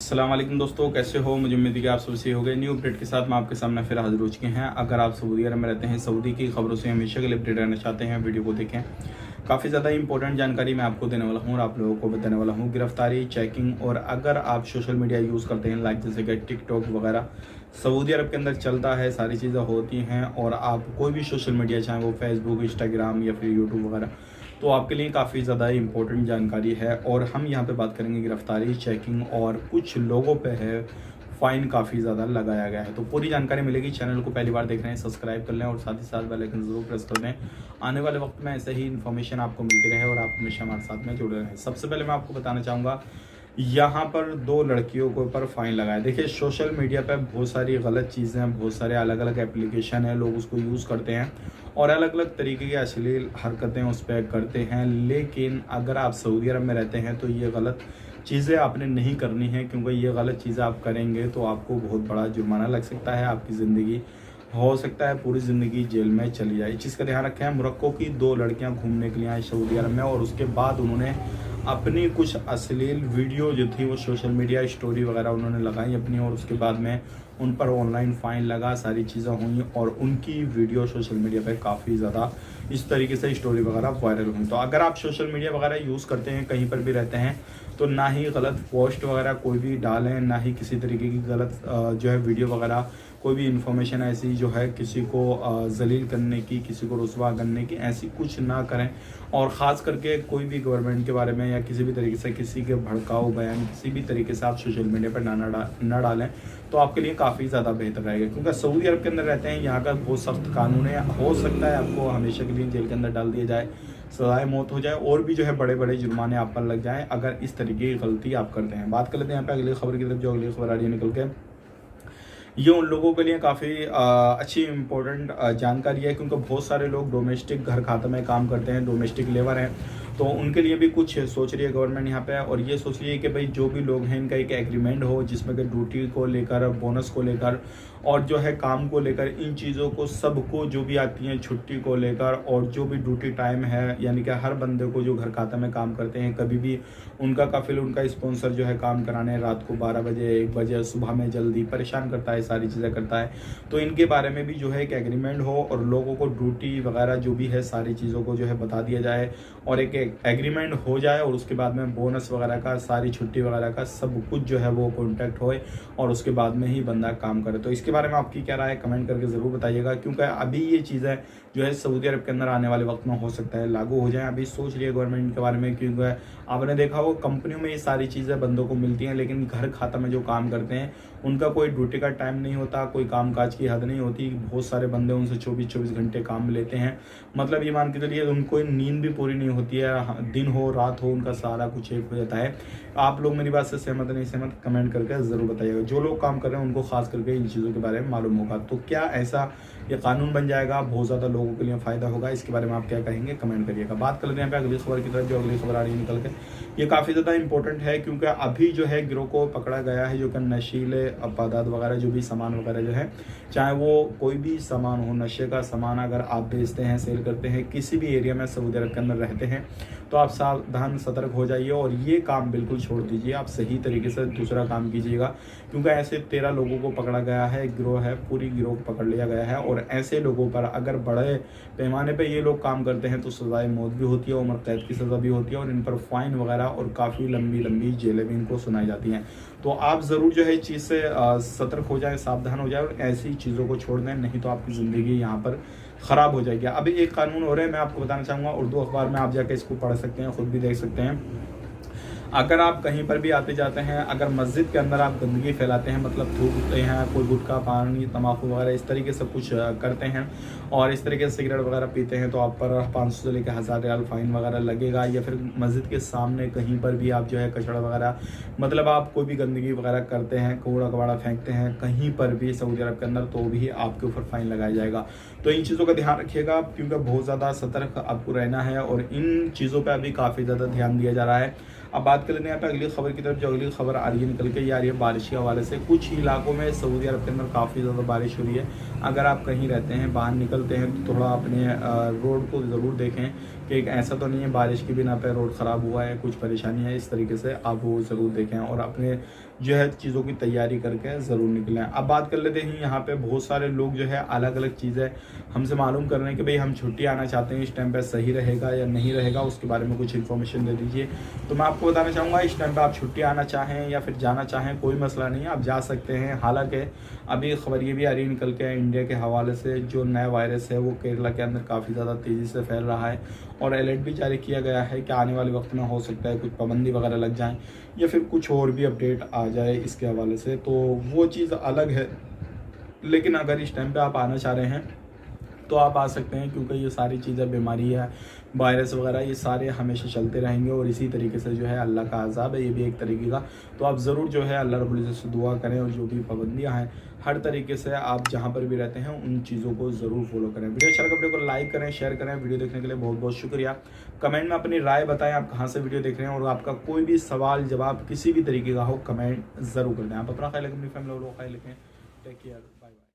अस्सलाम वालेकुम दोस्तों, कैसे हो? मुझे उम्मीद है कि आप सब सही हो गए। न्यू अपडेट के साथ मैं आपके सामने फिर हाजिर हो चुके हैं। अगर आप सऊदी अरब में रहते हैं, सऊदी की खबरों से हमेशा के लिए अपडेट रहना चाहते हैं, वीडियो को देखें। काफ़ी ज़्यादा इंपॉर्टेंट जानकारी मैं आपको देने वाला हूँ और आप लोगों को बताने वाला हूँ। गिरफ्तारी, चेकिंग और अगर आप सोशल मीडिया यूज़ करते हैं लाइक जैसे कि टिकटॉक वगैरह सऊदी अरब के अंदर चलता है, सारी चीज़ें होती हैं और आप कोई भी सोशल मीडिया चाहे वो फेसबुक, इंस्टाग्राम या फिर यूट्यूब वगैरह, तो आपके लिए काफ़ी ज़्यादा इंपॉर्टेंट जानकारी है। और हम यहाँ पे बात करेंगे गिरफ्तारी, चेकिंग और कुछ लोगों पे है फ़ाइन काफ़ी ज़्यादा लगाया गया है। तो पूरी जानकारी मिलेगी। चैनल को पहली बार देख रहे हैं, सब्सक्राइब कर लें और साथ ही साथ बेल आइकन ज़रूर प्रेस कर दें। आने वाले वक्त में ऐसे ही इन्फॉर्मेशन आपको मिलती रहे और आप हमेशा हमारे साथ में जुड़े रहें। सबसे पहले मैं आपको बताना चाहूँगा, यहाँ पर 2 लड़कियों के ऊपर फ़ाइन लगाया। देखिए, सोशल मीडिया पे बहुत सारी गलत चीज़ें हैं, बहुत सारे अलग अलग एप्लीकेशन हैं, लोग उसको यूज़ करते हैं और अलग अलग तरीके की अश्लील हरकतें उस पर करते हैं। लेकिन अगर आप सऊदी अरब में रहते हैं तो ये गलत चीज़ें आपने नहीं करनी है, क्योंकि ये गलत चीज़ें आप करेंगे तो आपको बहुत बड़ा जुर्माना लग सकता है। आपकी ज़िंदगी हो सकता है पूरी ज़िंदगी जेल में चली जाए। इस चीज़ का ध्यान रखें। मोरक्को की 2 लड़कियां घूमने के लिए आई सऊदी अरब में और उसके बाद उन्होंने अपनी कुछ अश्लील वीडियो जो थी वो सोशल मीडिया स्टोरी वगैरह उन्होंने लगाई अपनी, और उसके बाद में उन पर ऑनलाइन फ़ाइन लगा, सारी चीज़ें हुई और उनकी वीडियो सोशल मीडिया पे काफ़ी ज़्यादा इस तरीके से स्टोरी वगैरह वायरल हुई। तो अगर आप सोशल मीडिया वगैरह यूज़ करते हैं, कहीं पर भी रहते हैं, तो ना ही गलत पोस्ट वगैरह कोई भी डालें, ना ही किसी तरीके की गलत जो है वीडियो वगैरह, कोई भी इन्फॉर्मेशन ऐसी जो है किसी को जलील करने की, किसी को रुस्वा करने की, ऐसी कुछ ना करें। और ख़ास करके कोई भी गवर्नमेंट के बारे में या किसी भी तरीके से किसी के भड़काऊ बयान किसी भी तरीके से आप सोशल मीडिया पर ना डालें, तो आपके लिए काफ़ी ज़्यादा बेहतर रहेगा। क्योंकि सऊदी अरब के अंदर रहते हैं, यहाँ का बहुत सख्त कानून है। हो सकता है आपको हमेशा के लिए जेल के अंदर डाल दिया जाए, सजाए मौत हो जाए और भी जो है बड़े बड़े जुर्माने आप पर लग जाएं अगर इस तरीके की गलती आप करते हैं। बात कर लेते हैं यहाँ पे अगली खबर की तरफ। जो अगली खबर आ रही है निकल के, ये उन लोगों के लिए काफ़ी अच्छी इंपॉर्टेंट जानकारी है, क्योंकि बहुत सारे लोग डोमेस्टिक घर खाते में काम करते हैं, डोमेस्टिक लेबर हैं, तो उनके लिए भी कुछ सोच रही है गवर्नमेंट यहाँ पे। और ये सोच रही है कि भाई जो भी लोग हैं इनका एक एग्रीमेंट हो जिसमें कि ड्यूटी को लेकर, बोनस को लेकर और जो है काम को लेकर, इन चीज़ों को सबको जो भी आती हैं, छुट्टी को लेकर और जो भी ड्यूटी टाइम है, यानी कि हर बंदे को जो घर खाता में काम करते हैं, कभी भी उनका काफिल, उनका स्पॉन्सर जो है काम कराने रात को 12 बजे 1 बजे, सुबह में जल्दी परेशान करता है, सारी चीज़ें करता है। तो इनके बारे में भी जो है एक एग्रीमेंट हो और लोगों को ड्यूटी वगैरह जो भी है सारी चीज़ों को जो है बता दिया जाए और एक एग्रीमेंट हो जाए और उसके बाद में बोनस वगैरह का, सारी छुट्टी वगैरह का सब कुछ जो है वो कॉन्टैक्ट होए और उसके बाद में ही बंदा काम करे। तो इसके बारे में आपकी क्या राय है, कमेंट करके ज़रूर बताइएगा। क्योंकि अभी ये चीज़ें जो है सऊदी अरब के अंदर आने वाले वक्त में हो सकता है लागू हो जाए। अभी सोच रही है गवर्नमेंट के बारे में, क्योंकि आपने देखा हो कंपनियों में ये सारी चीज़ें बंदों को मिलती हैं, लेकिन घर खाता में जो काम करते हैं उनका कोई ड्यूटी का टाइम नहीं होता, कोई कामकाज की हद नहीं होती। बहुत सारे बंदे उनसे 24-24 घंटे काम लेते हैं। मतलब ये मान के चलिए उनको नींद भी पूरी नहीं होती है, दिन हो रात हो उनका सारा कुछ एक हो जाता है। आप लोग मेरी बात से सहमत नहीं सहमत, कमेंट करके ज़रूर बताइएगा। जो लोग काम कर रहे हैं उनको खास करके इन चीज़ों के बारे में मालूम होगा। तो क्या ऐसा ये कानून बन जाएगा, बहुत ज़्यादा लोगों के लिए फ़ायदा होगा, इसके बारे में आप क्या कहेंगे, कमेंट करिएगा। बात कर लेते हैं यहाँ पे अगली खबर की तरफ। जो अगली खबर आ रही है निकल के, ये काफ़ी ज़्यादा इंपॉर्टेंट है, क्योंकि अभी जो है गिरोह को पकड़ा गया है जो कि नशीले पदार्थ वगैरह जो भी सामान वगैरह जो है, चाहे वो कोई भी सामान हो, नशे का सामान अगर आप बेचते हैं, सेल करते हैं, किसी भी एरिया में सऊदी अरब के अंदर रहते हैं, तो आप सावधान सतर्क हो जाइए और ये काम बिल्कुल छोड़ दीजिए। आप सही तरीके से दूसरा काम कीजिएगा, क्योंकि ऐसे 13 लोगों को पकड़ा गया है, गिरोह है, पूरी गिरोह को पकड़ लिया गया है। और ऐसे लोगों पर अगर बड़े पैमाने पे ये लोग काम करते हैं तो सजाए मौत भी होती है, उम्र कैद की सज़ा भी होती है और इन पर फाइन वगैरह और काफ़ी लंबी लंबी जेलें भी इनको सुनाई जाती हैं। तो आप ज़रूर जो है इस चीज़ से सतर्क हो जाए, सावधान हो जाए और ऐसी चीज़ों को छोड़ दें, नहीं तो आपकी ज़िंदगी यहाँ पर ख़राब हो जाएगी। अभी एक कानून हो रहा है, मैं आपको बताना चाहूँगा, उर्दू अखबार में आप जाकर इसको पढ़ सकते हैं, ख़ुद भी देख सकते हैं। अगर आप कहीं पर भी आते जाते हैं, अगर मस्जिद के अंदर आप गंदगी फैलाते हैं, मतलब थूकते हैं, कोई गुटखा, पानी, तम्बाकू वगैरह इस तरीके से कुछ करते हैं और इस तरीके से सिगरेट वगैरह पीते हैं, तो आप पर 500 से लेकर 1000 रियाल फ़ाइन वगैरह लगेगा। या फिर मस्जिद के सामने कहीं पर भी आप जो है कचरा वगैरह, मतलब आप कोई भी गंदगी वगैरह करते हैं, कूड़ा कबाड़ा फेंकते हैं कहीं पर भी सऊदी अरब के अंदर, तो भी आपके ऊपर फ़ाइन लगाया जाएगा। तो इन चीज़ों का ध्यान रखिएगा, क्योंकि बहुत ज़्यादा सतर्क आपको रहना है और इन चीज़ों पर अभी काफ़ी ज़्यादा ध्यान दिया जा रहा है। अब बात कर लेते हैं यहाँ पे अगली खबर की तरफ। जो अगली खबर आ रही है निकल के, ये आ रही है बारिश के हवाले से। कुछ इलाकों में सऊदी अरब के अंदर काफ़ी ज़्यादा बारिश हो रही है। अगर आप कहीं रहते हैं, बाहर निकलते हैं, तो थोड़ा अपने रोड को ज़रूर देखें कि ऐसा तो नहीं है बारिश की बिना पे रोड ख़राब हुआ है, कुछ परेशानी है, इस तरीके से आप वो ज़रूर देखें और अपने जो है चीज़ों की तैयारी करके ज़रूर निकलें। अब बात कर लेते हैं, यहाँ पे बहुत सारे लोग जो है अलग अलग चीज़ें हमसे मालूम कर रहे हैं कि भाई हम छुट्टी आना चाहते हैं, इस टाइम पे सही रहेगा या नहीं रहेगा, उसके बारे में कुछ इन्फॉर्मेशन दे दीजिए। तो मैं आपको बताना चाहूँगा, इस टाइम पे आप छुट्टी आना चाहें या फिर जाना चाहें कोई मसला नहीं है, आप जा सकते हैं। हालांकि अभी खबर ये भी आ रही निकल के इंडिया के हवाले से, जो नया वायरस है वो केरला के अंदर काफ़ी ज़्यादा तेज़ी से फैल रहा है और अलर्ट भी जारी किया गया है कि आने वाले वक्त में हो सकता है कुछ पाबंदी वगैरह लग जाए या फिर कुछ और भी अपडेट आ जाए इसके हवाले से, तो वो चीज़ अलग है। लेकिन अगर इस टाइम पे आप आना चाह रहे हैं तो आप आ सकते हैं, क्योंकि ये सारी चीज़ें, बीमारी है, वायरस वगैरह, ये सारे हमेशा चलते रहेंगे और इसी तरीके से जो है अल्लाह का अज़ाब है, ये भी एक तरीके का। तो आप ज़रूर जो है अल्लाह रब्बुल इज़्ज़त से दुआ करें और जो भी पाबंदियाँ हैं हर तरीके से आप जहाँ पर भी रहते हैं उन चीज़ों को ज़रूर फॉलो करें। वीडियो अच्छा लगा वीडियो को लाइक करें, शेयर करें। वीडियो देखने के लिए बहुत बहुत शुक्रिया। कमेंट में अपनी राय बताएं, आप कहाँ से वीडियो देख रहे हैं और आपका कोई भी सवाल जवाब किसी भी तरीके का हो, कमेंट ज़रूर कर दें। आप अपना ख्याल रखें, अपनी फैमिली और ख्याल रखें। Take care, bye bye.